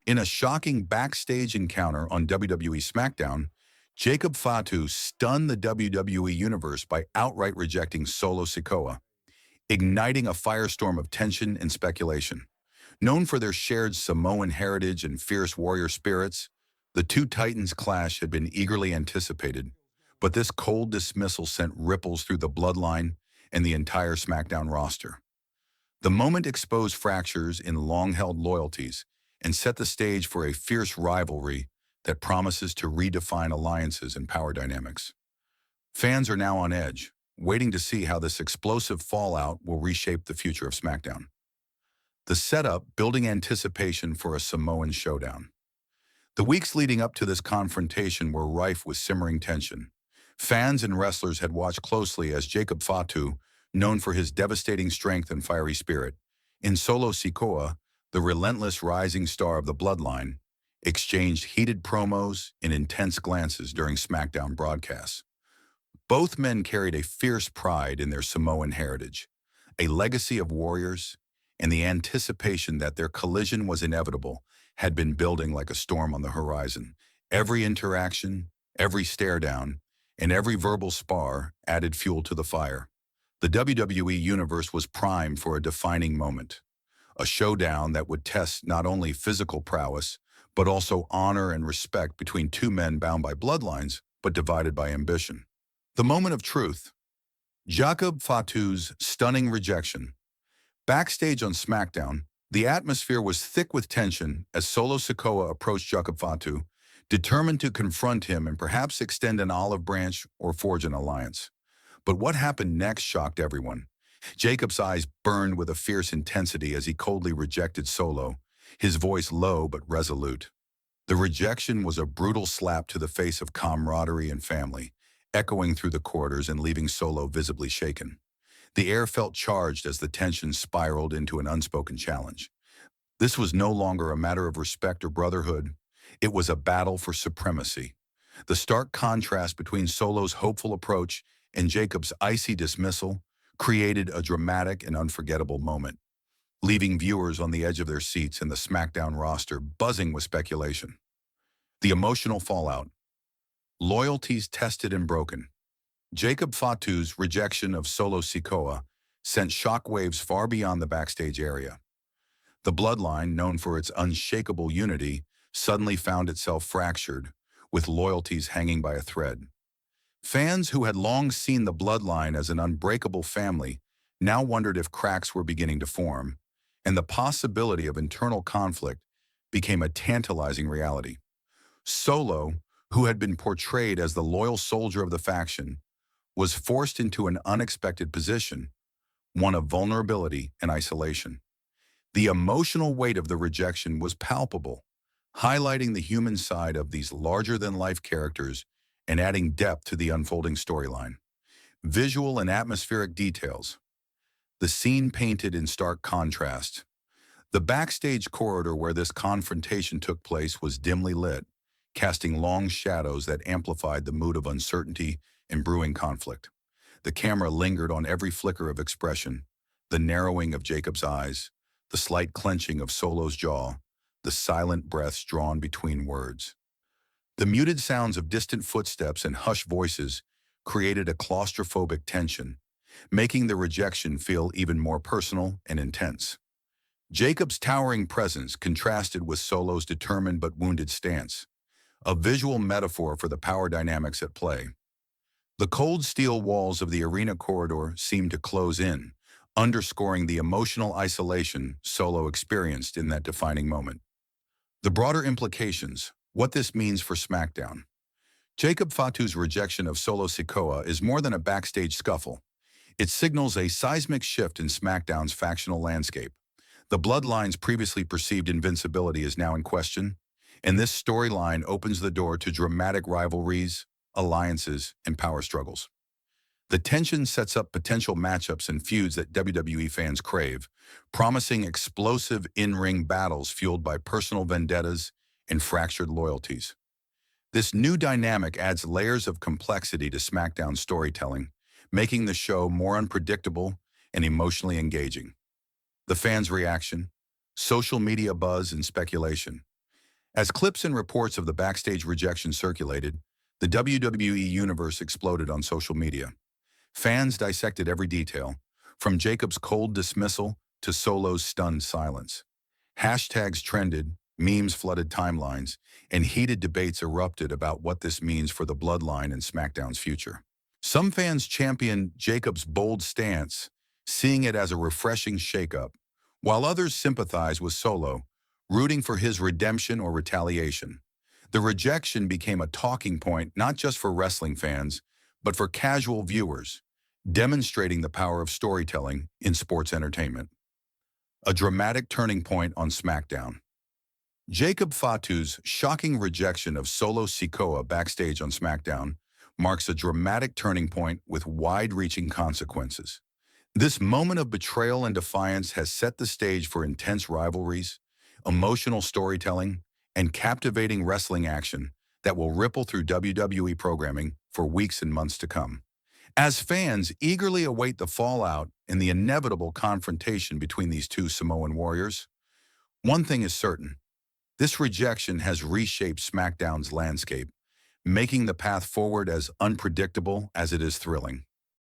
In a shocking backstage encounter on WWE SmackDown, Jacob Fatu stunned the WWE Universe by outright rejecting Solo Sikoa, igniting a firestorm of tension and speculation. Known for their shared Samoan heritage and fierce warrior spirits, the two titans' clash had been eagerly anticipated, but this cold dismissal sent ripples through the bloodline and the entire SmackDown roster. The moment exposed fractures in long-held loyalties and set the stage for a fierce rivalry that promises to redefine alliances and power dynamics. Fans are now on edge, waiting to see how this explosive fallout will reshape the future of SmackDown. The setup building anticipation for a Samoan showdown. The weeks leading up to this confrontation were rife with simmering tension. Fans and wrestlers had watched closely as Jacob Fatu, known for his devastating strength and fiery spirit, in Solo Sikoa, the relentless rising star of the bloodline, exchanged heated promos and intense glances during SmackDown broadcasts. Both men carried a fierce pride in their Samoan heritage, a legacy of warriors, and the anticipation that their collision was inevitable had been building like a storm on the horizon. Every interaction, every stare down, and every verbal spar added fuel to the fire. The WWE Universe was primed for a defining moment, a showdown that would test not only physical prowess, but also honor and respect between two men bound by bloodlines, but divided by ambition. The moment of truth. Jacob Fatu's stunning rejection. Backstage on SmackDown, the atmosphere was thick with tension as Solo Sikoa approached Jacob Fatu, determined to confront him and perhaps extend an olive branch or forge an alliance. But what happened next shocked everyone. Jacob's eyes burned with a fierce intensity as he coldly rejected Solo, his voice low but resolute. The rejection was a brutal slap to the face of camaraderie and family, echoing through the corridors and leaving Solo visibly shaken. The air felt charged as the tension spiraled into an unspoken challenge. This was no longer a matter of respect or brotherhood. It was a battle for supremacy. The stark contrast between Solo's hopeful approach and Jacob's icy dismissal created a dramatic and unforgettable moment, leaving viewers on the edge of their seats and the SmackDown roster buzzing with speculation. The emotional fallout. Loyalties tested and broken. Jacob Fatu's rejection of Solo Sikoa sent shockwaves far beyond the backstage area. The bloodline, known for its unshakable unity, suddenly found itself fractured, with loyalties hanging by a thread. Fans who had long seen the bloodline as an unbreakable family now wondered if cracks were beginning to form, and the possibility of internal conflict became a tantalizing reality. Solo, who had been portrayed as the loyal soldier of the faction, was forced into an unexpected position, one of vulnerability and isolation. The emotional weight of the rejection was palpable, highlighting the human side of these larger-than-life characters and adding depth to the unfolding storyline. Visual and atmospheric details. The scene painted in stark contrast. The backstage corridor where this confrontation took place was dimly lit, casting long shadows that amplified the mood of uncertainty and brewing conflict. The camera lingered on every flicker of expression, the narrowing of Jacob's eyes, the slight clenching of Solo's jaw, the silent breaths drawn between words. The muted sounds of distant footsteps and hushed voices created a claustrophobic tension, making the rejection feel even more personal and intense. Jacob's towering presence contrasted with Solo's determined but wounded stance, a visual metaphor for the power dynamics at play. The cold steel walls of the arena corridor seemed to close in, underscoring the emotional isolation Solo experienced in that defining moment. The broader implications, what this means for SmackDown. Jacob Fatu's rejection of Solo Sikoa is more than a backstage scuffle. It signals a seismic shift in SmackDown's factional landscape. The Bloodline's previously perceived invincibility is now in question, and this storyline opens the door to dramatic rivalries, alliances, and power struggles. The tension sets up potential matchups and feuds that WWE fans crave, promising explosive in-ring battles fueled by personal vendettas and fractured loyalties. This new dynamic adds layers of complexity to SmackDown storytelling, making the show more unpredictable and emotionally engaging. The fans' reaction, social media buzz, and speculation. As clips and reports of the backstage rejection circulated, the WWE Universe exploded on social media. Fans dissected every detail, from Jacob's cold dismissal to Solo's stunned silence. Hashtags trended, memes flooded timelines, and heated debates erupted about what this means for the bloodline and SmackDown's future. Some fans championed Jacob's bold stance, seeing it as a refreshing shakeup, while others sympathized with Solo, rooting for his redemption or retaliation. The rejection became a talking point not just for wrestling fans, but for casual viewers, demonstrating the power of storytelling in sports entertainment. A dramatic turning point on SmackDown. Jacob Fatu's shocking rejection of Solo Sikoa backstage on SmackDown marks a dramatic turning point with wide-reaching consequences. This moment of betrayal and defiance has set the stage for intense rivalries, emotional storytelling, and captivating wrestling action that will ripple through WWE programming for weeks and months to come. As fans eagerly await the fallout and the inevitable confrontation between these two Samoan warriors, one thing is certain: this rejection has reshaped SmackDown's landscape, making the path forward as unpredictable as it is thrilling.